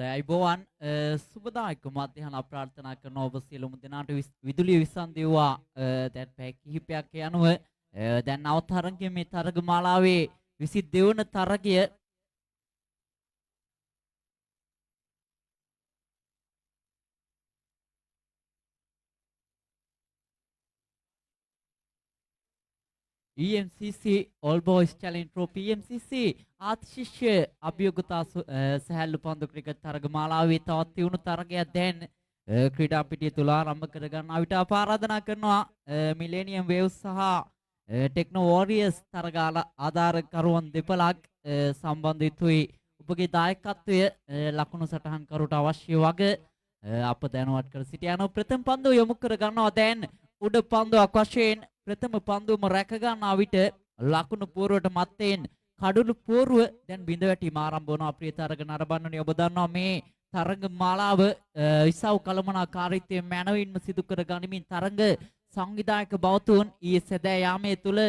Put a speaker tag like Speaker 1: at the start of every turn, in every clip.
Speaker 1: හොඳයි අයිබෝවන් සුබදායක මධ්‍යහන ප්‍රාර්ථනා කරන ඔබ සියලුම දෙනාට විදුලිය විසන්දෙව්වා දැන් පැය කිහිපයක් යනුව දැන් අවතරංගයේ මේ තරග මාලාවේ 22 වන තරගය EMCC All Boys Challenge Trophy EMCC ආතිශිෂ්‍ය අභියෝගතා සහැල්ලු පන්දු ක්‍රිකට් තරග මාලාවේ තවත් තියුණු තරගයක් දැන් ක්‍රීඩා පිටිය තුල ආරම්භ කර ගන්නා විට අප ආරාධනා කරනවා මිලේනියම් වේව්ස් සහ ටෙක්නෝ වෝරියර්ස් තරග ආධාරකරුවන් දෙපළක් සම්බන්ධ යුතුයි ඔබගේ දායකත්වය ලකුණු සටහන් කරුට අවශ්‍ය වගේ අප දැනුවත් කර සිටියන ප්‍රථම පන්දුව යොමු කර ගන්නවා දැන් උඩ පන්දුවක් වශයෙන් ප්‍රථම පන්දුවම රැක ගන්නා විට ලකුණු පුවරුවට මත්තෙන් කඩුළු පුවරුව දැන් බිඳ වැටීම ආරම්භ වනවා ප්‍රිය තරග නරඹන්නනේ ඔබ දන්නවා මේ තරග මාලාව ඉසව් කළමනාකාරීත්වයෙන් මැනවින්ම සිදු කර ගනිමින් තරග සංවිධායක බවතුන් ඊයේ සැදෑ යාමේ තුල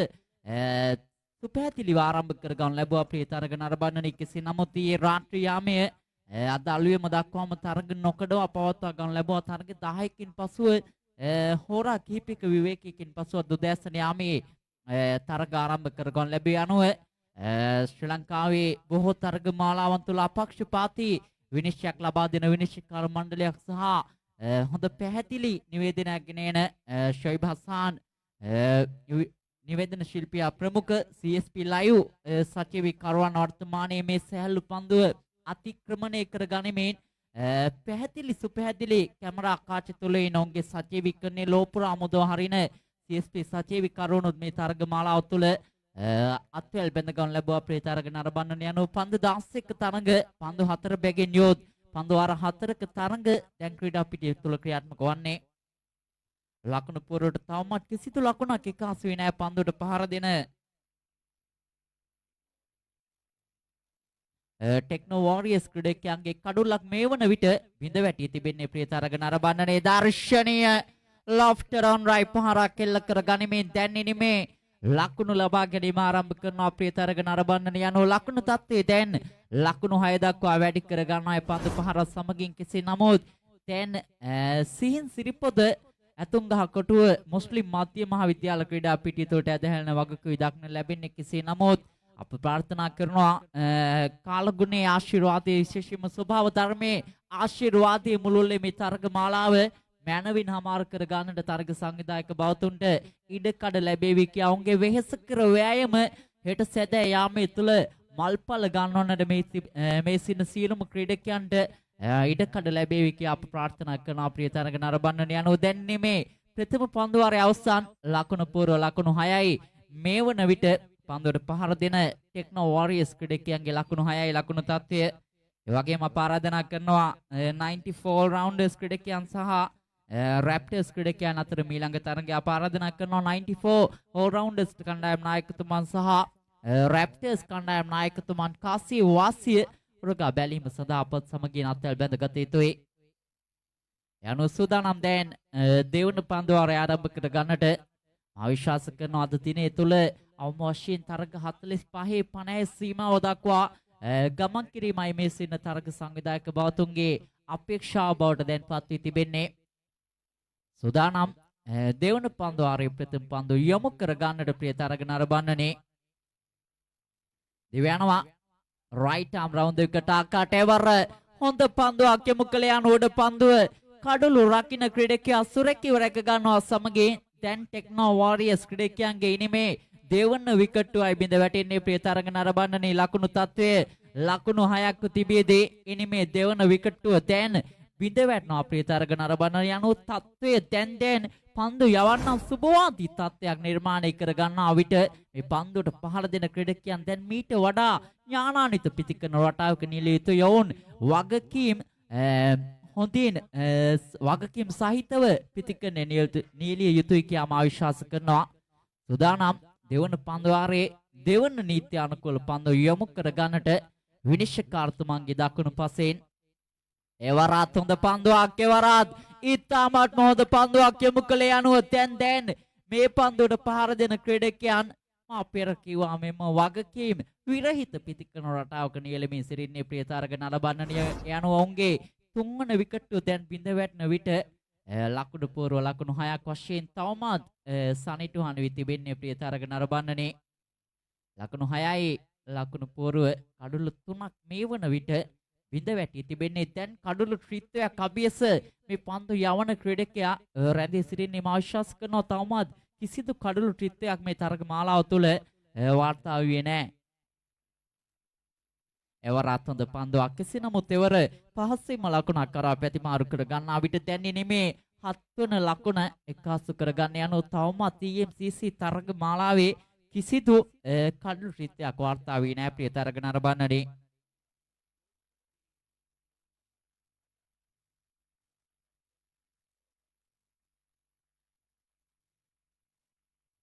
Speaker 1: සුපැහැදිලිව ආරම්භ කර ගන්න ලැබුවා ප්‍රිය තරග නරඹන්නනේ කෙසේ නමුත් ඊයේ රාත්‍රී යාමයේ අද අලුයම දක්වාම තරග නොකඩවා පවත්වා ගන්න ලැබුවා තරග 10කින් පසුව හෝරා කිහිපයක විවේකයකින් පසුව දුදෑසන යාමේ තරග ආරම්භ කරගන්න ලැබී යනුව ශ්‍රී ලංකාවේ බොහෝ තරග මාලාවන් තුළ අපක්ෂපාතී විනිශ්චයක් ලබා දෙන විනිශ්චයකාර මණ්ඩලයක් සහ හොඳ පැහැදිලි නිවේදනයක් ගෙන එන ෂොයිබ් හසාන් නිවේදන ශිල්පියා ප්‍රමුඛ CSP live සචිවීකරුවන් වර්තමානයේ මේ සැහැල්ලු පන්දුව අතික්‍රමණය කර ගනිමින් පැහැදිලි සුපැහැදිලි කැමරා කාච තුලේ නොන්ගේ සචිවීකරණයේ ලෝපුරා මුදව හරින CSP සචිවීකරුවනුත් මේ තරග මාලාව තුළ අත්වැල් බැඳ ගන්න ලැබුවා ප්‍රේ තරග නරඹන්න යන පන්දු 11ක තරග පන්දු 4 බැගින් යොත් පන්දු අර 4ක තරග දැන් ක්‍රීඩා පිටිය තුල ක්‍රියාත්මක වන්නේ ලකුණු පුවරුවට තවමත් කිසිදු ලකුණක් එකහසු වෙන්නේ නැහැ පන්දුවට පහර දෙන ටෙක්නෝ වෝරියර්ස් ක්‍රීඩකයන්ගේ කඩුල්ලක් මේ වන විට බිඳ වැටී තිබෙන්නේ ප්‍රිය තරග නරඹන්නනේ දර්ශනීය ලොෆ්ටර් ඔන් රයි පහරක් එල්ල කර ගනිමින් දැන් ඉනිමේ ලකුණු ලබා ගැනීම ආරම්භ කරනවා ප්‍රිය තරග නරඹන්න යන ලකුණු තත්ත්වයේ දැන් ලකුණු 6 දක්වා වැඩි කර ගන්නවා පන්දු පහර සමගින් කෙසේ නමුත් දැන් සිහින් සිරිපොද ඇතුම්ගහ කොටුව මුස්ලිම් මධ්‍ය මහා විද්‍යාල ක්‍රීඩා පිටියට ඇදහැරෙන වගකීම් දක්න ලැබෙන්නේ කෙසේ නමුත් අප ප්‍රාර්ථනා කරනවා කාලගුණේ ආශිර්වාදයේ විශේෂම ස්වභාව ධර්මයේ ආශිර්වාදයේ මුළුල්ලේ මේ තරග මාලාව මැනවින් හමාර කර ගන්නට තරග සංවිධායක බවතුන්ට ඉඩකඩ ලැබෙවි කියා ඔවුන්ගේ වෙහෙස කර වෑයම හෙට සැදෑ යාමේ තුල මල්පල ගන්නවන්නට මේ සින සියලුම ක්‍රීඩකයන්ට ඉඩකඩ ලැබෙවි කියා අප ප්‍රාර්ථනා කරනවා ප්‍රිය තරග නරඹන්න යනවා දැන් මේ ප්‍රථම පන්දුවාරයේ අවසන් ලකුණු පූර්ව ලකුණු 6යි මේ වන විට පන්දුවට පහර දෙන ටෙක්නෝ වෝරියර්ස් ක්‍රීඩකයන්ගේ ලකුණු 6යි ලකුණු තත්ත්වය ඒ වගේම අප ආරාධනා කරනවා 94 රවුන්ඩර්ස් ක්‍රීඩකයන් සහ රැප්ටර්ස් ක්‍රීඩකයන් අතර මීළඟ තරගය අප ආරාධනා කරනවා 94 all rounders කණ්ඩායම් නායකතුමන් සහ රැප්ටර්ස් කණ්ඩායම් නායකතුමන් කාසිය වාසිය පුරගා බැලීම සඳහා අපත් සමගින් අත්වැල් බැඳගත යුතුයි. යනු සූදානම් දැන් දෙවන පන්දුවාරය ආරම්භ කර ගන්නට අවිශ්වාස කරන අද දිනේ තුල අවම වශයෙන් තරග 45 50 සීමාව දක්වා ගමන් කිරීමයි මේ සින්න තරග සංවිධායක බවතුන්ගේ අපේක්ෂාව බවට දැන්පත් වී තිබෙන්නේ. සූදානම් දෙවන පන්දුවාරයේ ප්‍රථම පන්දුව යොමු කර ගන්නට ප්‍රිය තරග නරඹන්නනේ දිව්‍යනවා right arm round එකට ආකාට එවර හොඳ පන්දුවක් යොමු කළ යන උඩ පන්දුව කඩළු රකින්න ක්‍රීඩකයා සුරැකිව රැක ගන්නවා සමගින් දැන් ටෙක්නෝ වෝරියර්ස් ක්‍රීඩකයන්ගේ ඉනිමේ දෙවන විකට්ටුවයි බිඳ වැටෙන්නේ ප්‍රිය තරග නරඹන්නනේ ලකුණු තත්ත්වය ලකුණු 6ක් තිබියදී ඉනිමේ දෙවන විකට්ටුව දැන් බිඳ වැටෙනවා ප්‍රිය තරග නරඹන්න යන තත්ත්වය දැන් පන්දු යවන්නම් සුබවාදී තත්ත්වයක් නිර්මාණය කර ගන්නා විට මේ පන්දුවට පහර දෙන ක්‍රීඩකයන් දැන් මීට වඩා ඥානාන්විත පිතිකන රටාවක නිලිය යුතු යවුන් වගකීම් හොඳින් වගකීම් සහිතව පිතිකන නිලිය යුතුයි කියලා මා විශ්වාස කරනවා. සූදානම් දෙවන පන්දුවාරයේ දෙවන නීති අනුකූල පන්දු යොමු කර ගන්නට විනිශ්චයකාරතුමන්ගේ දකුණු පසෙන් එවරත් හොඳ පන්දුවක් එවරත් ඉතාමත් හොඳ පන්දුවක් යොමු කළ යනුව දැන් මේ පන්දුවට පහර දෙන ක්‍රීඩකයන් පෙර කිව්වා මෙම වගකීම් විරහිත පිතිකන රටාවක නියැලෙමින් සිටින්නේ ප්‍රිය තරග නරඹන්නනිය යන ඔවුන්ගේ තුන්වන විකට්ටුව දැන් බිඳ වැටෙන විට ලකුණු පූර්ව ලකුණු 6ක් වශයෙන් තවමත් සනිටුහන් වී තිබෙන්නේ ප්‍රිය තරග නරඹන්නනේ ලකුණු 6යි ලකුණු පූර්ව කඩුළු 3ක් මේ වන විට බිඳ වැටී තිබෙන්නේ දැන් කඩුළු ත්‍රිත්වයක් අභියස මේ පන්දු යවන ක්‍රීඩකයා රැඳී සිටින්නේ මා විශ්වාස කරනවා තවමත් කිසිදු කඩුළු ත්‍රිත්වයක් මේ තරග මාලාව තුළ වාර්තා වුයේ නැහැ. එවරත් හොඳ පන්දුවක් කෙසේ නමුත් එවර පහසෙන්ම ලකුණක් කරා පැතිමාරු කර ගන්නා විට දැන්නේ මේ 7 වන ලකුණ එකාසු කරගන්න යනු තවමත් TMCC තරග මාලාවේ කිසිදු කඩළු ත්‍රිත්වයක් වාර්තා වී නැහැ ප්‍රිය තරග නරඹන්නනේ.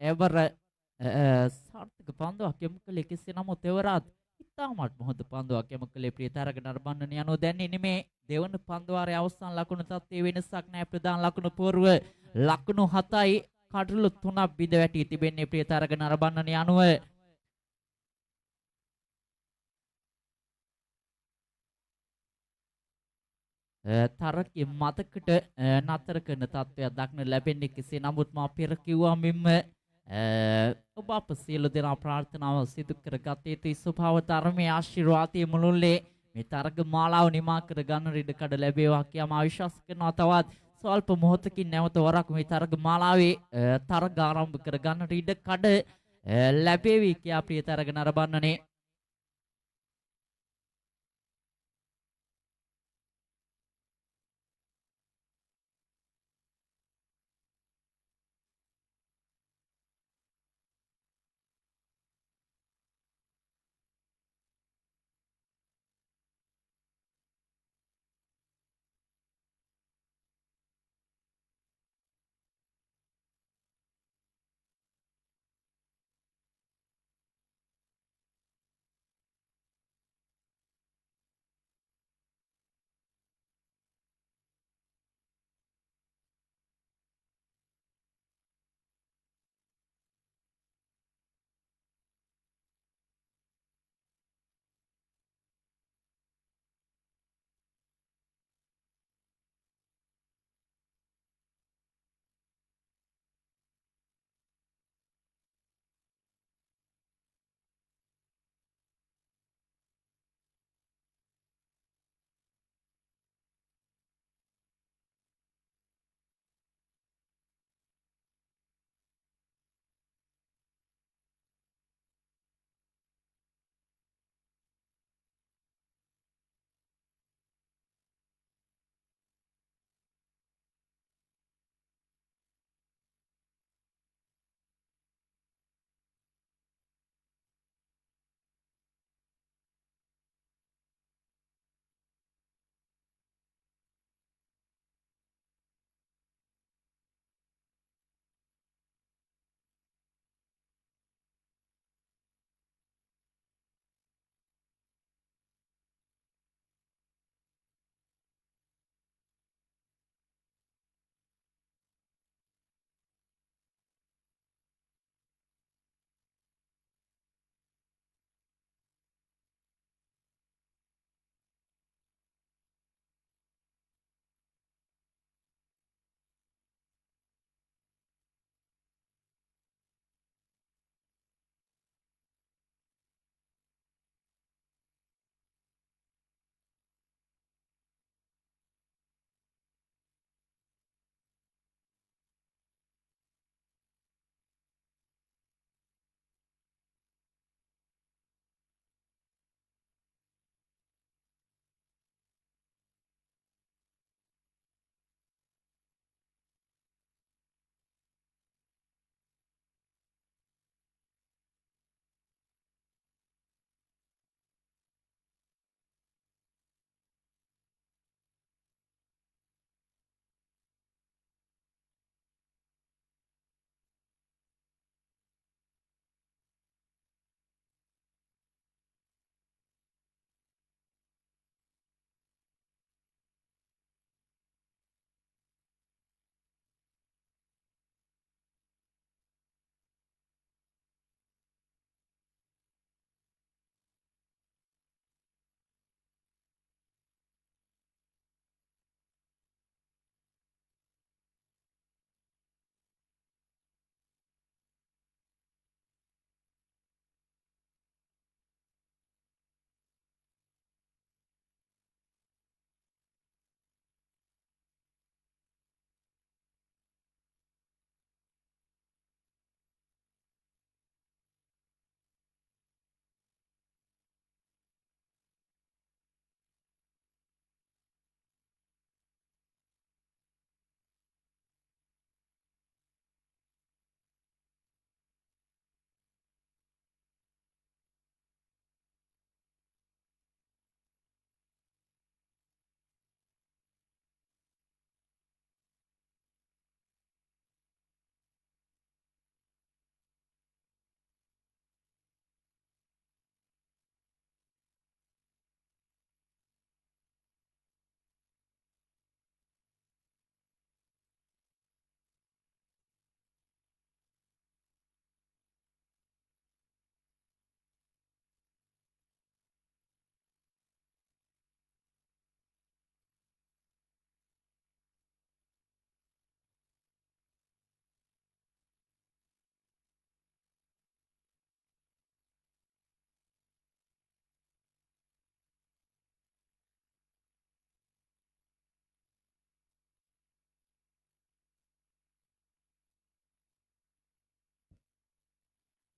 Speaker 1: එවර සාර්ථක පන්දුවක් යොමු කළේ කෙසේ නමුත් එවරත් ඉතාමත් මොහොත පන්දුවක් යොමු කළේ ප්‍රිය තරග නරඹන්නනේ යනු දැන්නේ මේ දෙවන පන්දු වාරයේ අවසන් ලකුණු තත්ත්වයේ වෙනසක් නැහැ ප්‍රධාන ලකුණු පූර්ව ලකුණු 7යි කඩළු 3ක් බිඳ වැටී තිබෙන්නේ ප්‍රිය තරග නරඹන්නනේ අනුව තරගයේ මතකට නතර කරන තත්ත්වයක් දක්න ලැබෙන්නේ කෙසේ නමුත් මා පෙර කිව්වා මෙන්න ඔබ අප සියලු දෙනා ප්‍රාර්ථනාව සිදු කරගත යුතුයි ස්වභාව ධර්මයේ ආශිර්වාදයේ මුළුල්ලේ මේ තරග මාලාව නිමා කර ගන්න ඉඩකඩ ලැබේවා කියලා මා විශ්වාස කරනවා. තවත් ස්වල්ප මොහොතකින් නැවත වරක් මේ තරග මාලාවේ තරග ආරම්භ කර ගන්නට ඉඩකඩ ලැබේවි කියලා ප්‍රිය තරග නරඹන්නනේ.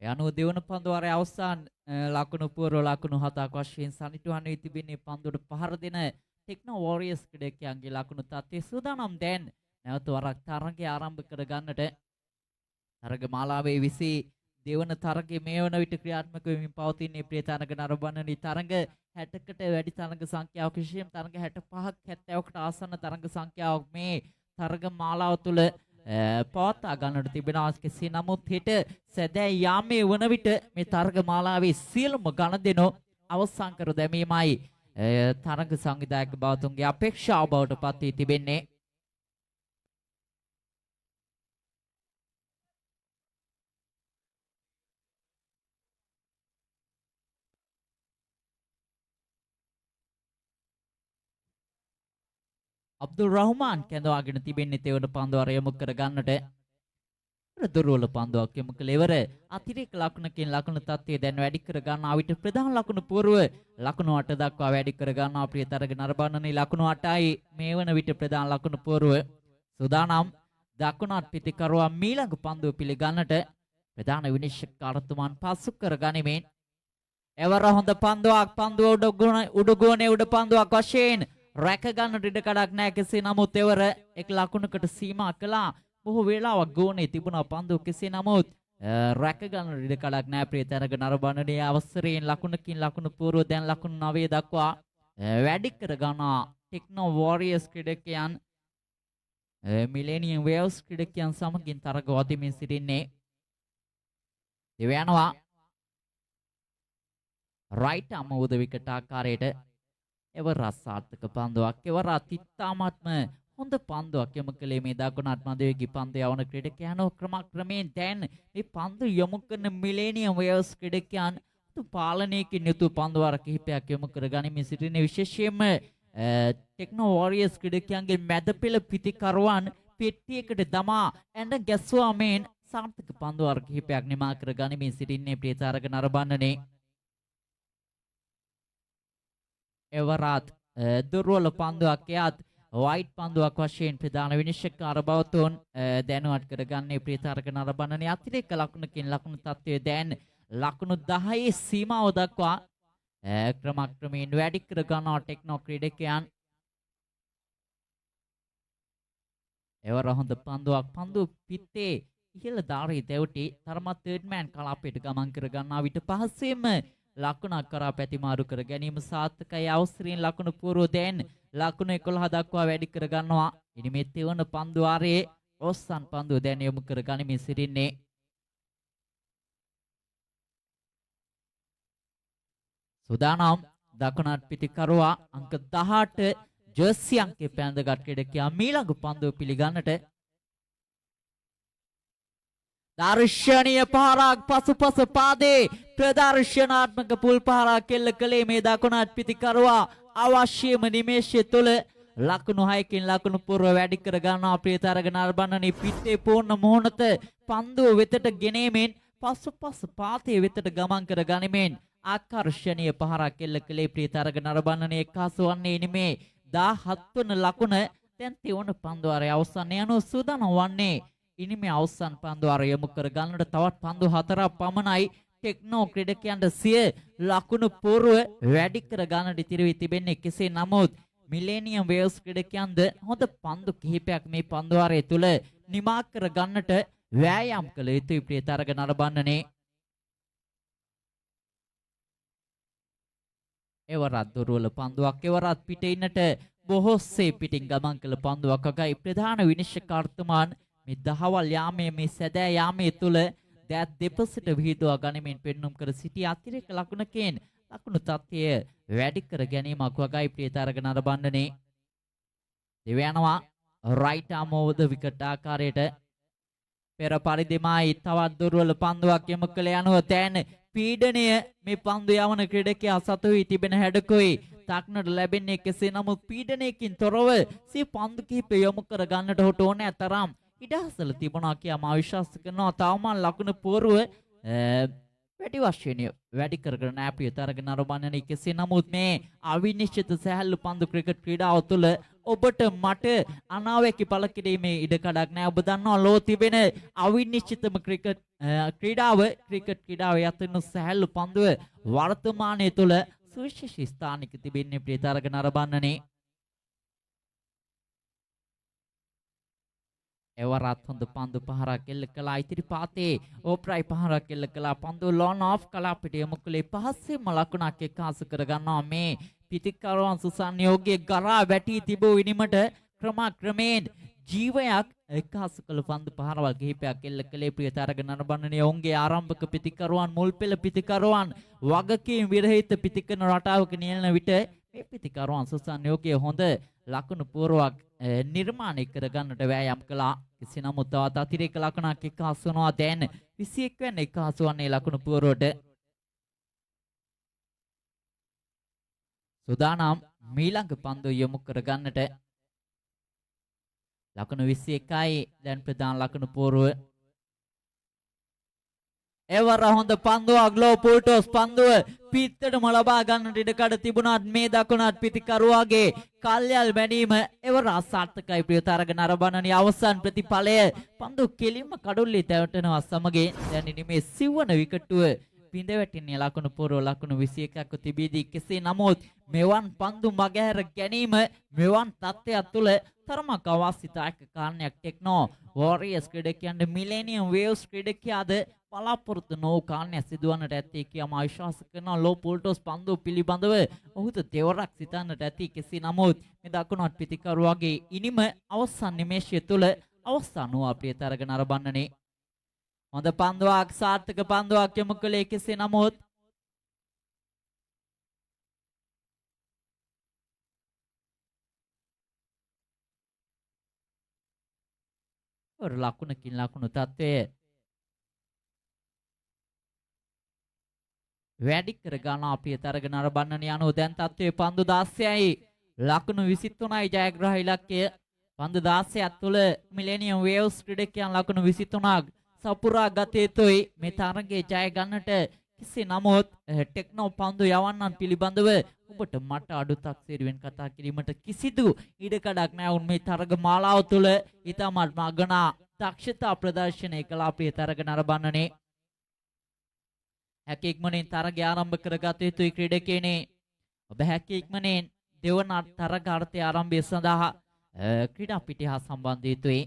Speaker 1: ඒ අනුව දෙවන පන්දුවාරයේ අවසාන ලකුණු පූර්ව ලකුණු 7ක් වශයෙන් සනිටුහන් වී තිබෙන්නේ පන්දුවට පහර දෙන ටෙක්නෝ වෝරියර්ස් ක්‍රීඩකයන්ගේ ලකුණු තත්ත්වය සූදානම් දැන් නැවත වරක් තරගය ආරම්භ කර ගන්නට තරග මාලාවේ විසී දෙවන තරගයේ මේ වන විට ක්‍රියාත්මක වෙමින් පවතින ප්‍රිය තරග නරඹන්නේ තරග 60කට වැඩි තරග සංඛ්‍යාවක් විශේෂයෙන් තරග 65ක් 70කට ආසන්න තරග සංඛ්‍යාවක් මේ තරග මාලාව තුළ පවත්වා ගන්නට තිබෙනවා. කෙසේ නමුත් හෙට සැදැයි යාමේ වන විට මේ තරග මාලාවේ සියලුම ගණදෙනු අවසන් කර දැමීමයි තරග සංවිධායක බවතුන්ගේ අපේක්ෂාව බවට පත් වී තිබෙන්නේ. අබ්දුල් රහ්මාන් කැඳවාගෙන තිබෙන්නේ තෙවන පන්දුවර යොමු කර ගන්නට. දුර්වල පන්දුවක් යොමු කළ ඉවර අතිරේක ලකුණකින් ලකුණු තත්ත්වය දැන් වැඩි කර ගන්නා විට ප්‍රධාන ලකුණු පූර්ව ලකුණු 8 දක්වා වැඩි කර ගන්නා ප්‍රිය තරග නරඹන්නේ ලකුණු 8යි මේ වන විට ප්‍රධාන ලකුණු පූර්ව සූදානම් දකුණත් පිටිකරුවා මීළඟ පන්දුව පිළිගන්නට ප්‍රධාන විනිශ්චයකාරතුමන් පසු කර ගනිමින් එවර හොඳ පන්දුවක් පන්දුව උඩුගෝනේ උඩ පන්දුවක් වශයෙන් රැක ගන්න ඉඩ කඩක් නැහැ. කෙසේ නමුත් එවර එක් ලකුණකට සීමා කළා. බොහෝ වේලාවක් ගෝනේ තිබුණා පන්දුව. කෙසේ නමුත් රැක ගන්න ඉඩ කඩක් නැහැ. ප්‍රිය තරග නරඹන්නේ අවසරයෙන් ලකුණකින් ලකුණු පූර්ව දැන් ලකුණු 9 දක්වා වැඩි කර ගන්නා ටෙක්නෝ වෝරියර්ස් ක්‍රීඩකයන් මිලේනියම් වේව්ස් ක්‍රීඩකයන් සමගින් තරග වදිමින් සිටින්නේ. දෙවයනවා රයිට් අම උදවිකට ආකාරයට එවර රසාර්ථක පන්දුවක් එවර අතිත්තාමත්ම හොඳ පන්දුවක් යොමු කළේ මේ දකුණත් මදවේගී පන්දු යවන ක්‍රීඩකයන්ෝ ක්‍රමක්‍රමයෙන් දැන් මේ පන්දු යොමු කරන මිලේනියම් වේව්ස් ක්‍රීඩකයන් පාලනයකින් යුතු පන්දුවර කිහිපයක් යොමු කර ගනිමින් සිටින විශේෂයෙන්ම ටෙක්නෝ වෝරියර්ස් ක්‍රීඩකයන්ගේ මැද පෙළ පිටිකරුවන් පෙට්ටියකට දමා ඇඳ ගැස්සුවා මෙන් සාර්ථක පන්දුවර කිහිපයක් නිමා කර ගනිමින් සිටින්නේ ප්‍රිය තරග නරඹන්නේ. එවරත් දුර්වල පන්දුවක් එයත් වයිට් පන්දුවක් වශයෙන් ප්‍රධාන විනිශ්චයකාර බවතුන් දැනුවත් කරගන්නේ ප්‍රිය තරග නරඹන්නේ අතිරේක ලකුණකින් ලකුණු තත්ත්වය දැන් ලකුණු 10 සීමාව දක්වා ක්‍රමක්‍රමයෙන් වැඩි කර ගන්නා ටෙක්නෝ ක්‍රීඩකයන්. එවර හොඳ පන්දුවක් පන්දු පිත්තේ ඉහළ ධාරී දෙවටි තරමත් තර්ඩ් මෑන් කලාපයට ගමන් කර ගන්නා විට පහසෙම ලකුණක් කරා පැතිමාරු කර ගැනීම සාර්ථකයි. අවසරයෙන් ලකුණු පූර්ව දැන් ලකුණු 11 දක්වා වැඩි කර ගන්නවා. ඉනිමේ තෙවන පන්දුවාරයේ ඔස්සන් පන්දුව දැන් යොමු කර ගනිමින් සිටින්නේ. සූදානම් දකුණත් පිටිකරුවා අංක 18 ජර්සි අංකේ පැඳගත් ක්‍රීඩකයා මීළඟ පන්දුව පිළිගන්නට දර්ශනීය පහරක් පසුපස පාදේ ප්‍රදර්ශනාත්මක පුල් පහරක් කෙල්ල කළේ මේ දකුණත් පිටිකරුවා අවශ්‍යම නිමේෂය තුළ ලකුණු 6කින් ලකුණු පූර්ව වැඩි කර ගන්නා ප්‍රිය තරග නරඹන්නේ පිටේ පූර්ණ මොහොනත පන්දුව වෙතට ගෙනීමෙන් පසුපස පාතේ වෙතට ගමන් කර ගනිමින් ආකර්ෂණීය පහරක් කෙල්ල කළේ ප්‍රිය තරග නරඹන්නේ එක්කාසු වන්නේ නිමේ 17 වන ලකුණ දැන් තෙවන පන්දුවාරයේ අවසන් යන සූදානම් වන්නේ ඉනිමේ අවසන් පන්දුවාරය යොමු කර ගන්නට තවත් පන්දු 4ක් පමණයි ටෙක්නෝ ක්‍රීඩකයන්ට සිය ලකුණු පූර්ව වැඩි කර ගන්නට ඉතිරි වී තිබෙන්නේ. කෙසේ නමුත් මිලේනියම් වේව්ස් ක්‍රීඩකයන්ද හොඳ පන්දු කිහිපයක් මේ පන්දුවාරය තුල නිමා කර ගන්නට වෑයම් කළ යුතුයි ප්‍රිය තරග නරඹන්නේ. එවරත් දුර්වල පන්දුවක් එවරත් පිට ඉන්නට බොහෝසේ පිටින් ගමන් කළ පන්දුවක් වගයි ප්‍රධාන විනිශ්චයකාරතුමන් මේ දහවල් යාමේ මේ සැදෑ යාමේ තුල දැත් දෙපසට විහිදුවා ගනිමින් පෙන්눔 කර සිටි අතිරේක ලකුණකින් ලකුණු තත්ත්වය වැඩි කර ගැනීමක් වගයි ප්‍රිය තරග නරඹන්නේ. දෙවයනවා රයිට් ආම් ඕවර් ද විකට් ආකාරයට පෙර පරිදිමයි තවත් දුර්වල පන්දුවක් යොමු කළ යනුව දැන් පීඩනය මේ පන්දු යවන ක්‍රීඩකයා සතු වී තිබෙන හැඩකුයි දක්නට ලැබෙන්නේ. කෙසේ නමුත් පීඩනයකින් තොරව සිය පන්දු කිහිප යොමු කර ගන්නට ඔහුට ඕනෑ තරම් ඉඩහසල තිබුණා කියා මා විශ්වාස කරනවා. තවම ලකුණු පූර්ව වැඩි වශයෙන් වැඩි කරගෙන අපිය තරග නරඹන්නේ. කෙසේ නමුත් මේ අවිනිශ්චිත සැහැල්ලු පන්දු ක්‍රිකට් ක්‍රීඩාව තුළ ඔබට මට අනාවැකි පළ කිරීමේ ඉඩකඩක් නැහැ. ඔබ දන්නවා ලෝ තිබෙන අවිනිශ්චිතම ක්‍රීඩාව ක්‍රිකට් ක්‍රීඩාව යතිනු සැහැල්ලු පන්දුව වර්තමානයේ තුල සුවිශේෂී ස්ථානික තිබෙන්නේ ප්‍රියතරග නරඹන්නනේ. එවරත් හොඳ පන්දු පහරක් එල්ල කළා. ඉතිරි පාතේ ඕප්‍රයි පහරක් එල්ල කළා. පන්දු ලෝන් ඔෆ් කළා පිට යොමු කළේ පහස්සෙම ලකුණක් එක්කාසු කර ගන්නවා මේ පිතිකරුවන් සුසන් යෝගයේ ගරා වැටි තිබූ විනිමට ක්‍රමයෙන් ජීවයක් එක්කාසු කළ පන්දු පහරවල් කිහිපයක් එල්ල කළේ ප්‍රියතරග නරඹන්නේ. ඔවුන්ගේ ආරම්භක පිතිකරුවන් මුල් පෙළ පිතිකරුවන් වගකීම් විරහිත පිතිකන රටාවක නියැලෙන විට මේ පිතිකරුවන් සුසන් යෝගයේ හොඳ ලකුණු පුවරුවක් නිර්මාණය කර ගන්නට වෑයම් කළා. කෙසේ නමුත් තවත් අතිරේක ලකුණක් එක්කාසු වනවා. දැන් 21 වෙනි එක්කාසු වන්නේ ලකුණු පුවරුවට. සුදානම් මීළඟ පන්දුව යොමු කර ගන්නට. ලකුණු 21යි දැන් ප්‍රධාන ලකුණු පුවරුව. එවර හොඳ පන්දුවක් ලෝ පුල්ටෝස් පන්දුව පිටතටම ලබා ගන්නට ඉඩකඩ තිබුණත් මේ දකුණත් පිතිකරුවාගේ කල්යල් බැනීම එවර අසාර්ථකයි ප්‍රියතරග නරඹන්නනේ. අවසන් ප්‍රතිඵලය පන්දු කෙලින්ම කඩුල්ලේ තැවටෙනවා සමගින් දැන් මේ සිව්වන විකටුව පිඳ වැටෙන්නේ ලකුණු පුරව ලකුණු 21ක් තිබීදී කෙසේ නමුත් මෙවන් පන්දු මගහැර ගැනීම මෙවන් තත්ත්වයක් තුළ තරමක් අවශ්‍යතාවක කාරණයක් ටෙක්නෝ වෝරියර්ස් ක්‍රීඩකයන්ට මිලේනියම් වේව්ස් ක්‍රීඩකයාද බලාපොරොත්තු නොවූ කාරණයක් සිදුවන්නට ඇති කියලා විශ්වාස කරනවා. ලෝ පොල්ටෝස් පන්දුව පිළිබඳව ඔහුට දෙවරක් සිතන්නට ඇති. කෙසේ නමුත් මේ දකුණත් පිතිකරුවාගේ ඉනිම අවසන් නිමේෂය තුළ අවසන් වූ ප්‍රියතරග නරඹන්නනේ. හොඳ පන්දුවක් සාර්ථක පන්දුවක් යොමු කළේ. කෙසේ නමුත් ලකුණකින් ලකුණු තත්ත්වය වැඩි කර ගන්නා ප්‍රියතරග නරඹන්නනේ. අනුව දැන් තත්ත්වයේ පන්දු 16යි ලකුණු 23යි ජයග්‍රහ ඉලක්කය. පන්දු 16ක් තුළ මිලේනියම් වේව්ස් ක්‍රීඩකයන් ලකුණු 23ක් සපුරා ගත යුතුයි මේ තරගයේ ජය ගන්නට. කෙසේ නමුත් ටෙක්නෝ පන්දු යවන්නන් පිළිබඳව ඔබට මට අඩු තක්සේරුවෙන් කතා කිරීමට කිසිදු ඉඩකඩක් නැහැ. උන් මේ තරග මාලාව තුළ ඉතාමත් මගනා දක්ෂතා ප්‍රදර්ශනය කළ ප්‍රියතරග නරඹන්නනේ. හැකියක්මනින් තරගය ආරම්භ කරගත යුතුයි ක්‍රීඩකයනේ. ඔබ හැකියක්මනින් දෙවන තරගාර්ථය ආරම්භය සඳහා ක්‍රීඩා පිටිය හා සම්බන්ධ යුතුයි.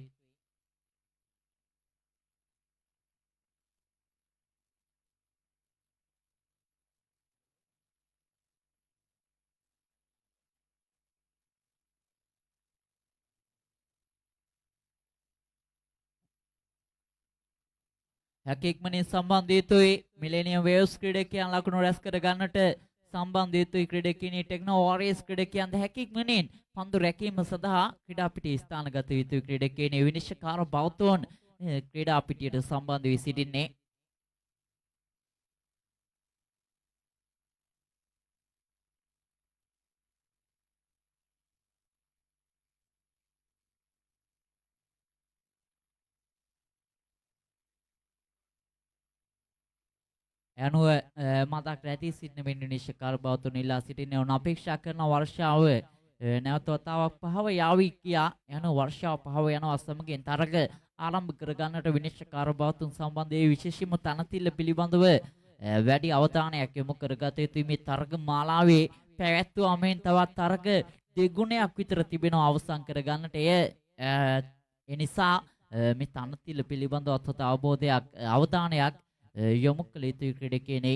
Speaker 1: හැකියක්මනින් සම්බන්ධ යුතුයි. මිලේනියම් වේව්ස් ක්‍රීඩකයන් ලකුණු රැස් කර ගන්නට සම්බන්ධ යුතුයි. ක්‍රීඩකයනි ටෙක්නෝ වෝරියර්ස් ක්‍රීඩකයන් හැකියක්මනින් පන්දු රැකීම සඳහා ක්‍රීඩා පිටියේ ස්ථානගත යුතුයි. ක්‍රීඩකයනි විනිශ්චයකාර බෞතෝන් ක්‍රීඩා පිටියට සම්බන්ධ වී සිටින්නේ. යනුව මතක් රැති සිටින මෙන්න නිශ්චකාර බෞතුන් ඉල්ලා සිටින්නේ. උන් අපේක්ෂා කරන වර්ෂාව නැවත වතාවක් පහව යාවි කියා යන වර්ෂාව පහව යනවා සමගින් තරග ආරම්භ කර ගන්නට විනිශ්චකාර බෞතුන් සම්බන්ධයේ විශේෂම තනතිල්ල පිළිබඳව වැඩි අවධානයක් යොමු කරගත යුතුයි. මේ තරග මාලාවේ පැවැත්වීමෙන් තවත් තරග දෙගුණයක් විතර තිබෙනවා අවසන් කර ගන්නට. ඒ නිසා මේ තනතිල්ල පිළිබඳව අත්හත අවබෝධයක් අවධානයක් යොමු කළ යුතුයි ක්‍රීඩකයනි.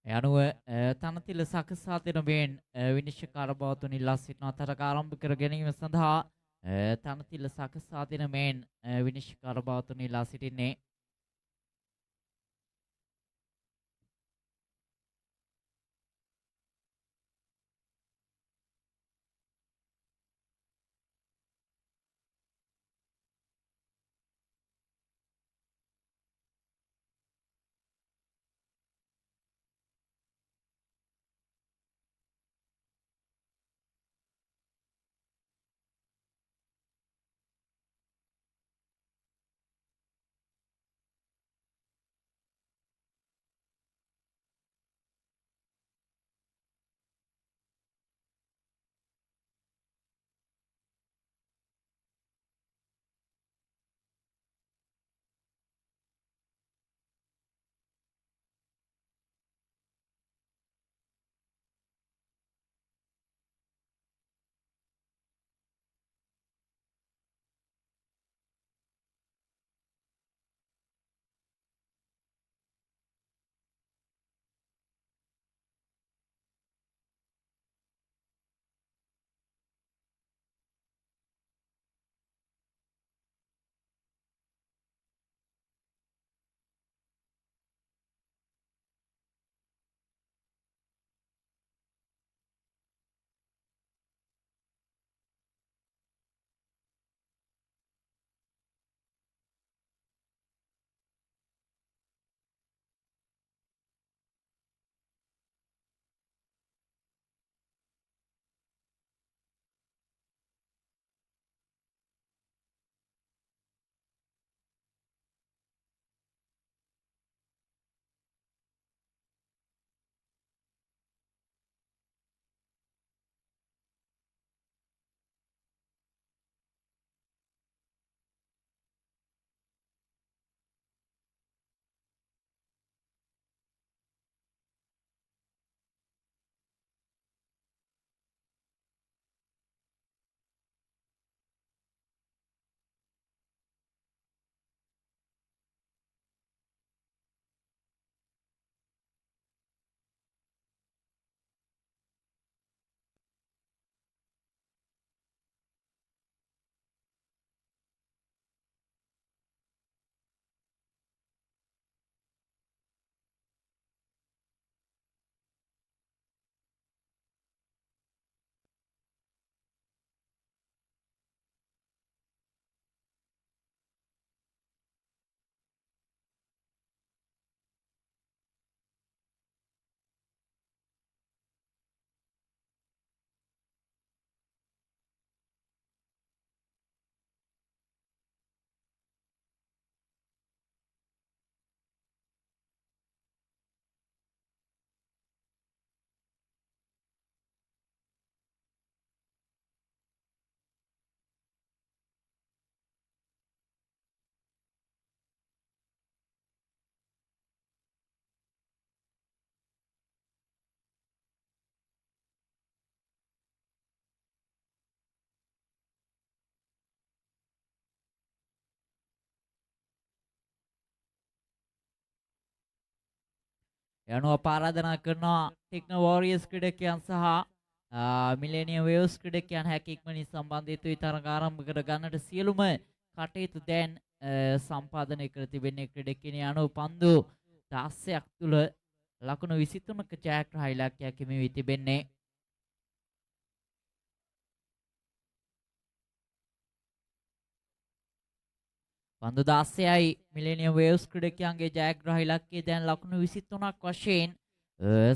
Speaker 1: ඒ අනුව තනතිල සකසා දෙන මෙන් විනිශ්චයකාර බවතුන් ඉල්ලා සිටින අතරක ආරම්භ කර ගැනීම සඳහා තනතිල සකසා දෙන මෙන් විනිශ්චයකාර බවතුන් ඉල්ලා සිටින්නේ. ඒ අනුව අප ආරාධනා කරනවා ටෙක්නෝ වෝරියර්ස් ක්‍රීඩකයන් සහ මිලේනියම් වේව්ස් ක්‍රීඩකයන් හැකි ඉක්මනින් සම්බන්ධ තරඟ ආරම්භ කර ගන්නට සියලුම කටයුතු දැන් සම්පාදනය කර තිබෙන්නේ ක්‍රීඩකයන් අනුව පන්දු 16ක් තුල ලකුණු 23ක ජයග්‍රහ ඉලක්කයක් හිමි වී තිබෙන්නේ. පන්දු 16යි මිලේනියම් වේව්ස් ක්‍රීඩකයන්ගේ ජයග්‍රහ ඉලක්කය දැන් ලකුණු 23ක් වශයෙන්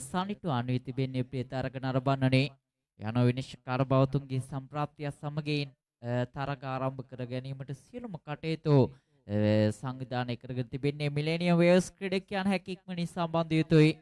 Speaker 1: සනිටුහන් වී තිබෙන්නේ ප්‍රේතාරක නරඹන්නනේ. යන විනිශ්චයකාර බවතුන්ගේ සම්ප්‍රාප්තිය සමගින් තරග ආරම්භ කර ගැනීමට සියලුම කටයුතු සංවිධානය කරගෙන තිබෙන්නේ මිලේනියම් වේව්ස් ක්‍රීඩකයන් හැකි ඉක්මනින් සම්බන්ධ යුතුයි.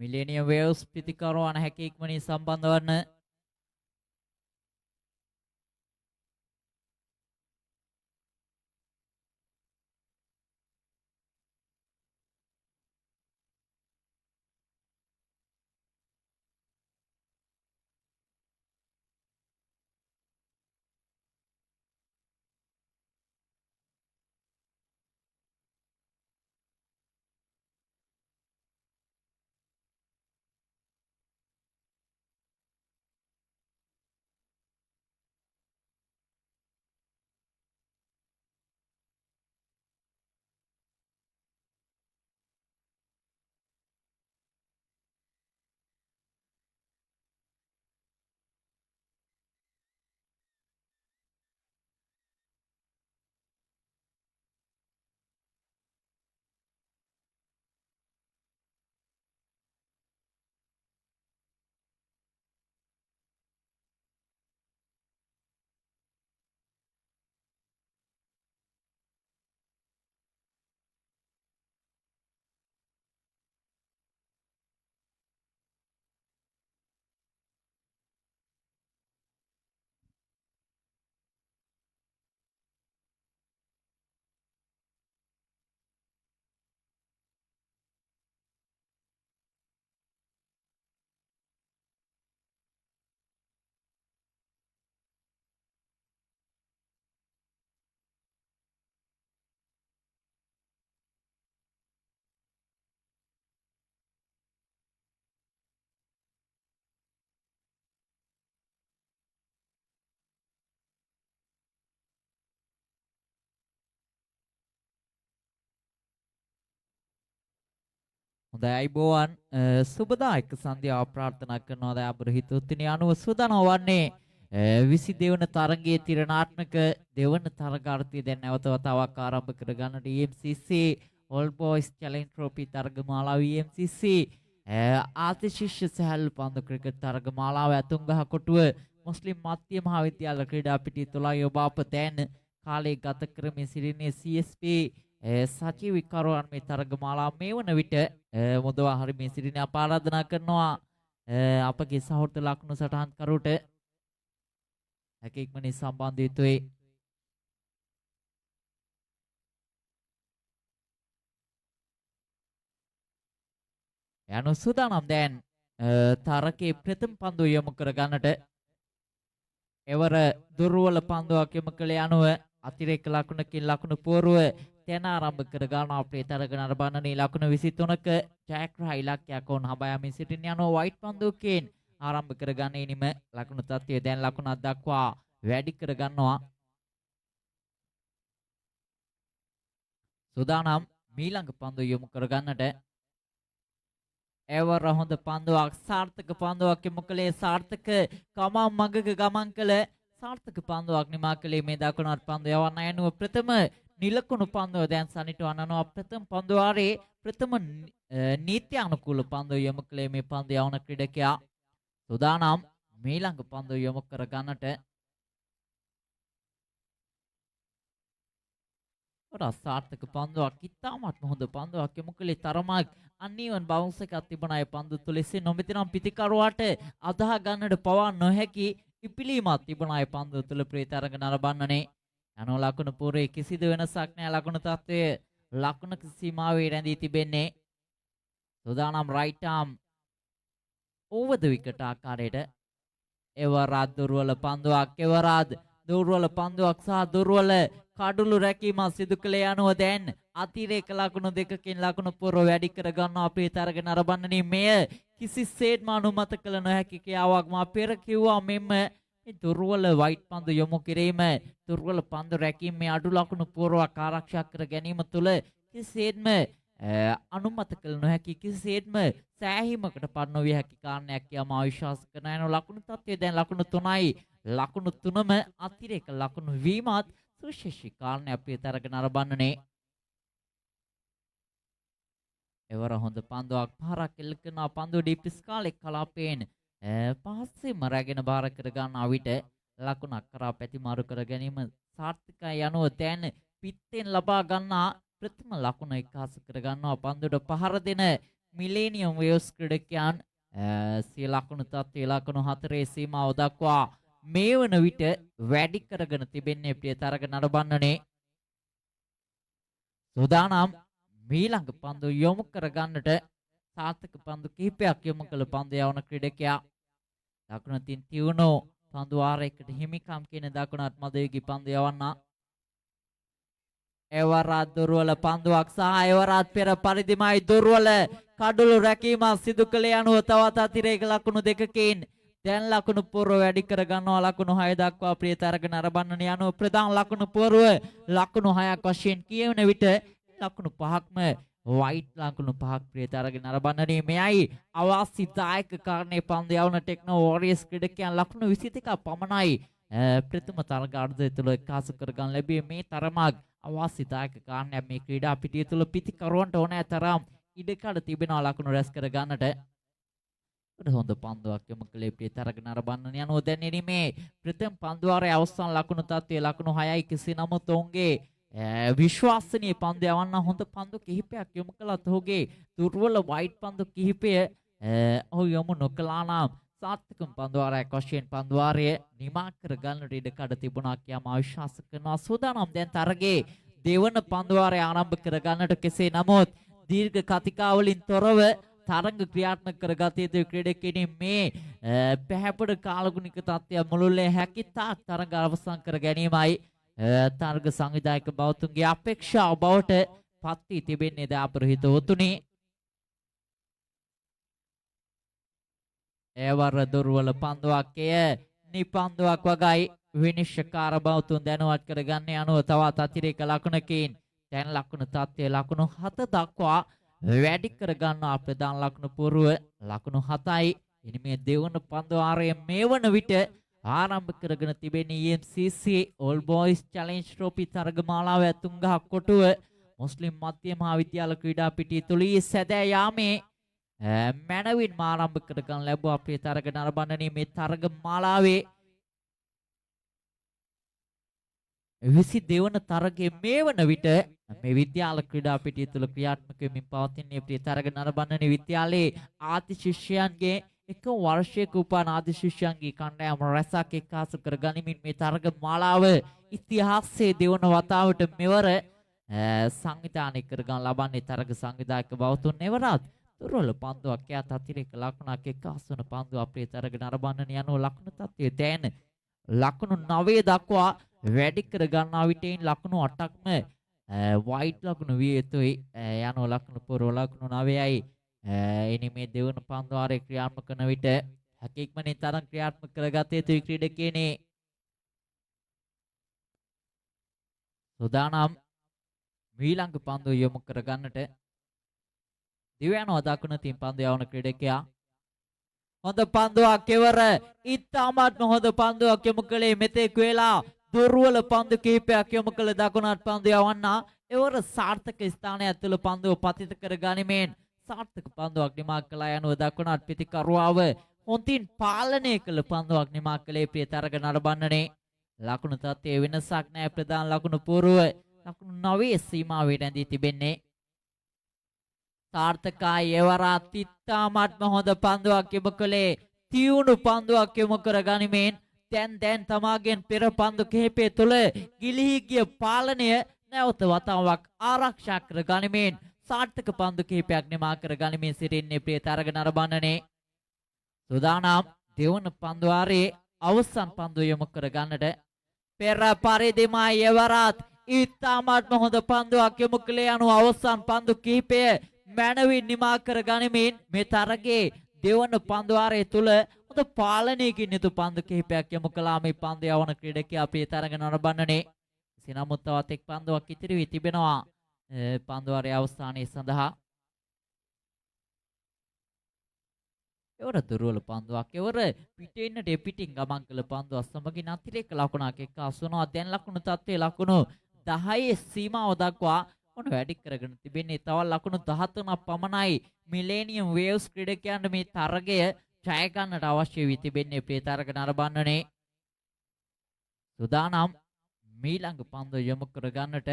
Speaker 1: මිලේනියම් වේව්ස් ප්‍රතිකරවන හැකි ඉක්මනින් සම්බන්ධ වන්න. හොඳයි අයිබෝවන් සුබදායක සන්ධ්‍යාව ප්‍රාර්ථනා කරනවා දැන් අපේ හිතුවත්නි අනුව සූදානම් වන්නේ 22 වන තරගයේ තිරණාත්මක දෙවන තරගාර්ථය දැන් නැවත වතාවක් ආරම්භ කර ගන්නට EMCC All Boys Challenge Trophy තරගමාලාව EMCC ආතිශිෂ්‍ය සැහැල්ලු පන්දු ක්‍රිකට් තරගමාලාව ඇතුම්ගහ කොටුව මුස්ලිම් මධ්‍ය මහාවිද්‍යාල ක්‍රීඩා පිටිය තුලයි ඔබ අප දැන් කාලේ ගත කරමින් සිටින්නේ CSP සචිව විකරුවන් මේ තරගමාලාව මේ වන විට මොදවා හරි මේ සිටින අප ආරාධනා කරනවා අපගේ සහෘද ලකුණු සටහන් කරුට හැක ඉක්මනින් සම්බන්ධ යුතුයි. යනු සූදානම් දැන් තරකේ ප්‍රථම පන්දුව යොමු කර ගන්නට එවර දුර්වල පන්දුවක් යොමු කළ යනුව අතිරේක ලකුණකින් ලකුණු පුවරුව තැන ආරම්භ කර ගන්නවා අපේ තරග නරඹන්නේ ලකුණු 23ක ජයග්‍රහ ඉලක්කයක් වුණ හබයමින් සිටින යනවා වයිට් පන්දුවකින් ආරම්භ කර ගන්නේ නිම ලකුණු තත්ත්වය දැන් ලකුණක් දක්වා වැඩි කර ගන්නවා. සූදානම් මීළඟ පන්දුව යොමු කර ගන්නට එවර හොඳ පන්දුවක් සාර්ථක පන්දුවක් යොමු කළේ සාර්ථක ගමන් මඟක ගමන් කළ සාර්ථක පන්දුවක් නිමා කළේ මේ දකුණත් පන්දුව යවන්න යනුව ප්‍රථම නිලකුණු පන්දුව දැන් සනිටුවන්න යනවා ප්‍රථම පන්දුවාරේ ප්‍රථම නීති අනුකූල පන්දුව යොමු කළේ මේ පන්දුව යවන ක්‍රීඩකයා. සූදානම් මීළඟ පන්දුව යොමු කර ගන්නට සාර්ථක පන්දුවක් ඉතාමත් හොඳ පන්දුවක් යොමු කළේ තරමක් අන්නිවන් බවුන්ස් එකක් තිබුණා ඒ පන්දු තුල එසේ නොමෙතනම් පිටිකරුවාට අදාහ ගන්නට පවා නොහැකි ඉපිලීමක් තිබුණා ඒ පන්දු තුල ප්‍රේතරංග නරඹන්නනේ යනෝ ලකුණු පූර්වයේ කිසිදු වෙනසක් නැහැ ලකුණු තත්ත්වයේ ලකුණක සීමාවේ රැඳී තිබෙන්නේ. සූදානම් රයිට් ආම් ඕවර් ද විකට් ආකාරයට එවරාත් දුර්වල පන්දුවක් එවරාත් දුර්වල පන්දුවක් සහ දුර්වල කඩුළු රැකීම සිදු කළ යනුව දැන් අතිරේක ලකුණු දෙකකින් ලකුණු පුරව වැඩි කර ගන්න අපේ තරග නරඹන්නේ මෙය කිසිසේත්ම අනුමත කළ නොහැකි කියාවක් මා පෙර කිව්වා මෙන්න මේ දුර්වල වයිට් පන්දු යොමු කිරීම දුර්වල පන්දු රැකීම මේ අඩු ලකුණු පුරවක් ආරක්ෂා කර ගැනීම තුළ කිසිසේත්ම අනුමත කළ නොහැකි කිසිසේත්ම සෑහීමකට පත් නොවිය හැකි කාරණයක් කියලා මා විශ්වාස කරන යන ලකුණු තත්ත්වය දැන් ලකුණු 3යි ලකුණු 3ම අතිරේක ලකුණු වීමත් සුවිශේෂී කාරණයක් අපේ තරග නරඹන්නනේ. එවර හොඳ පන්දුවක් පාරක් එල්ල කරන පන්දුව ඩීප්ස් කාලේ කලාපයෙන් පහස්සෙම රැගෙන බාර කර ගන්නා විට ලකුණක් කරා පැති මාරු කර ගැනීම සාර්ථකයි යනුව දැන් පිත්තෙන් ලබා ගන්නා ප්‍රථම ලකුණ එකාස කර ගන්නවා පන්දුවට පහර දෙන මිලේනියම් වේව්ස් ක්‍රීඩකයන් සිය ලකුණු තත්ත්වයේ ලකුණු 4 සීමාව දක්වා මේ වන විට වැඩි කරගෙන තිබෙන්නේ ප්‍රිය තරග නරඹන්නනේ. සූදානම් මීළඟ පන්දු යොමු කරගන්නට සාර්ථක පන්දු කිහිපයක් යොමු කළ පන්දු යවන ක්‍රීඩකයා දකුණතින් තියුණු පන්දු ආරයකට හිමිකම් කියන දකුණත් මදයේගේ පන්දු යවන්න. එවරත් දුර්වල පන්දුවක් සහ එවරත් පෙර පරිදිමයි දුර්වල කඩළු රැකීමක් සිදු කළ යනුව තවත් අතිරේක ලකුණු දෙකකින් දැන් ලකුණු පුරව වැඩි කර ගන්නවා. ලකුණු 6 දක්වා ප්‍රිය තරග නරඹන්න යනුව ප්‍රධාන ලකුණු පුරව ලකුණු 6ක් වශයෙන් කියවන විට ලකුණු 5ක්ම වයිට් ලකුණු 5ක් ප්‍රිය තරග නරඹන්නේ. මෙයයි අවාසිදායක කාරණේ පන්දු යවන ටෙක්නෝ වෝරියර්ස් ක්‍රීඩකයන් ලකුණු 22ක් පමණයි ප්‍රථම තරග අර්ධය තුළ එකාසු කරගන්න ලැබිය. මේ තරමක් අවාසිදායක කාරණයක් මේ ක්‍රීඩා පිටිය තුළ පිතිකරුවන්ට ඕනෑ තරම් ඉඩකඩ තිබෙනවා ලකුණු රැස් කර ගන්නට. හොඳ පන්දුවක් යොමු කළේ ප්‍රිය තරග නරඹන්න යනුව දැන් ඉනිමේ ප්‍රථම පන්දු වාරයේ අවසන් ලකුණු තත්ත්වයේ ලකුණු 6යි. කෙසේ නමුත් ඔවුන්ගේ විශ්වාසනීය පන්දු යවන්න හොඳ පන්දු කිහිපයක් යොමු කළත් ඔහුගේ දුර්වල වයිට් පන්දු කිහිපය ඔහු යොමු නොකළා නම් සාර්ථකම පන්දු වාරයක් වශයෙන් පන්දු වාරය නිමා කර ගන්නට ඉඩකඩ තිබුණා කියලා මා විශ්වාස කරනවා. සූදානම් දැන් තරගයේ දෙවන පන්දු වාරය ආරම්භ කර ගන්නට. කෙසේ නමුත් දීර්ඝ කතිකාවලින් තොරව තරඟ ක්‍රියාත්මක කරගත යුතු ක්‍රීඩකෙනි මේ පැහැපොඩ කාලගුණික තත්ත්වය මුළුල්ලේ හැකි තාක් තරඟ අවසන් කර ගැනීමයි තරඟ සංවිධායක බෞතුන්ගේ අපේක්ෂාව බවට පත් වී තිබෙන්නේ දාපරහිත උතුණි. එවර දුර්වල පන්දුවක් නිපන්දුවක් වගයි විනිශ්චයකාර බෞතුන් දැනුවත් කරගන්න යනුව තවත් අතිරේක ලකුණකින් දැන් ලකුණු තත්ත්වයේ ලකුණු 7 දක්වා වැඩි කර ගන්නවා. ප්‍රධාන ලකුණු පුරව ලකුණු 7යි. ඉනි මේ දෙවන පන්දු වාරයේ මේ වන විට ආරම්භ කරගෙන තිබෙන EMCC All Boys Challenge Trophy තරග මාලාවේ තුන්ගහක් කොටුව මුස්ලිම් මධ්‍ය මහා විද්‍යාල ක්‍රීඩා පිටිය තුල සැදෑ යාමේ මැනවින් ආරම්භ කර ගන්න ලැබුවා. අපේ තරග නරඹන්නේ මේ තරග මාලාවේ 22 වන තරගයේ මේ වන විට මේ විද්‍යාල ක්‍රීඩා පිටිය තුළ ක්‍රියාත්මක වෙමින් පවතින ප්‍රිය තරග නරඹන්නේ විද්‍යාලයේ ආදි ශිෂ්‍යයන්ගේ එක වර්ෂයක උපන් ආදි ශිෂ්‍යයන්ගේ කණ්ඩායම රැසක් එක්කාසු කර ගනිමින් මේ තරග මාලාව ඉතිහාසයේ දෙවන වතාවට මෙවර සංවිධානය කර ගන්න ලබන්නේ තරග සංවිධායක බවතුන් නෙවරත් දුර්වල පන්දුවක් යාත් අතිරේක ලකුණක් එක්කාසු වන පන්දුව අපේ තරග නරඹන්න යනුව ලකුණු තත්ත්වයේ දැන් ලකුණු 9 දක්වා වැඩි කර ගන්නා විටෙන් ලකුණු 8ක්ම වයිට් ලකුණු විය යුතුයි. යනෝ ලකුණු පුරව ලකුණු 9යි. එනි මේ දෙවන පන්දු වාරයේ ක්‍රියාත්මක කරන විට හැකියක්මනින් තරම් ක්‍රියාත්මක කරගත යුතුයි ක්‍රීඩකයනේ. සූදානම් මීළඟ පන්දු යොමු කර ගන්නට දිවයන්ව දකුණු තින් පන්දු යවන ක්‍රීඩකයා හොඳ පන්දුවක් කෙවර ඉතාමත්ම හොඳ පන්දුවක් යොමු කළේ. මෙතෙක් වේලා දුර්වල පන්දු කිහිපයක් යොමු කළ දකුණත් පන්දු යවන්න එවර සාර්ථක ස්ථානයක් තුළ පන්දුව පතිත කර ගනිමින් සාර්ථක පන්දුවක් නිමා කළා යනුව දකුණත් පිතිකරුවාව හොඳින් පාලනය කළ පන්දුවක් නිමා කළේ ප්‍රිය තරග නරඹන්නනේ. ලකුණු තත්ත්වයේ වෙනසක් නැහැ. ප්‍රධාන ලකුණු පුරව ලකුණු 9 සීමාවේ රැඳී තිබෙන්නේ. සාර්ථකයි එවරත් ඉතාමත්ම හොඳ පන්දුවක් යොමු කළේ. තියුණු පන්දුවක් යොමු කර ගනිමින් දැන් තමාගෙන් පෙර පන්දු කිහිපය තුළ ගිලිහි ගිය පාලනය නැවත වතාවක් ආරක්ෂා කර ගනිමින් සාර්ථක පන්දු කිහිපයක් නිමා කර ගනිමින් සිටින්නේ ප්‍රිය තරග නරඹන්නනේ. සූදානම් දෙවන පන්දු වාරයේ අවසන් පන්දු යොමු කර ගන්නට පෙර පරිදිමයි එවරත් ඉතාමත්ම හොඳ පන්දුවක් යොමු කළේ යනුව අවසන් පන්දු කිහිපය මැනවින් නිමා කර ගනිමින් මේ තරගයේ දෙවන පන්දු වාරයේ තුල හොඳ පාලනයකින් යුතු පන්දු කිහිපයක් යොමු කළා මේ පන්දු යවන ක්‍රීඩකයා අපේ තරග නරඹන්නනේ. එසේනමුත් තවත් එක් පන්දුවක් ඉතිරි වී තිබෙනවා පන්දු වාරයේ අවසානයේ සඳහා. එවර දුර්වල පන්දුවක් එවර පිටින්නට පිටින් ගමන් කළ පන්දුව සමගින් අතිරේක ලකුණක් එක්කාසු වෙනවා. දැන් ලකුණු තත්ත්වයේ ලකුණු 10 සීමාව දක්වා මොන වැඩි කරගෙන තිබෙන්නේ. තවත් ලකුණු 13ක් පමණයි මිලේනියම් වේව්ස් ක්‍රීඩකයන්ට මේ තරගය ජය ගන්නට අවශ්‍ය වී තිබෙන්නේ ප්‍රිය තරග නරඹන්නනේ. සූදානම් මීළඟ පන්දු යොමු කර ගන්නට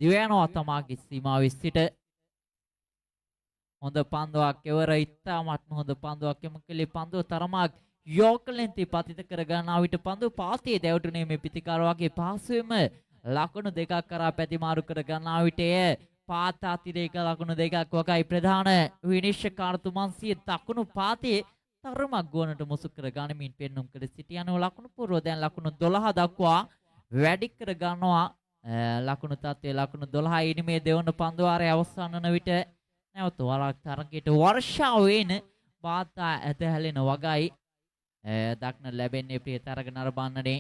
Speaker 1: දිවයන්ව තමාගේ සීමාවෙ සිට හොඳ පන්දුවක් එවර ඉතාමත්ම හොඳ පන්දුවක් එමු කලේ පන්දුව තරමක් යෝකලෙන්ති පතිත කර ගන්නා විට පන්දුව පාතේ දැවටුනේ මේ පිටිකාර වගේ පාසුවෙම ලකුණු දෙකක් කරා පැතිමාරු කර ගන්නා විට පාත අතිරේක ලකුණු දෙකක් වගයි ප්‍රධාන විනිශ්චයකාරතුමන් සිය දකුණු පාතේ තරමක් ගුවනට මුසු කර ගනිමින් පෙන්눔 කර සිටියනෝ ලකුණු පුරව දැන් ලකුණු 12 දක්වා වැඩි කර ගන්නවා ලකුණු තත්ත්වයේ ලකුණු 12 ඉනිමේ දෙවන පන්දුවාරයේ අවසන් වන විට නැවත වරක් තරගයට වර්ෂාව වෙන වාතා ඇත හැලෙන වගයි දක්න ලැබෙන්නේ ප්‍රිය තරග නරඹන්නනේ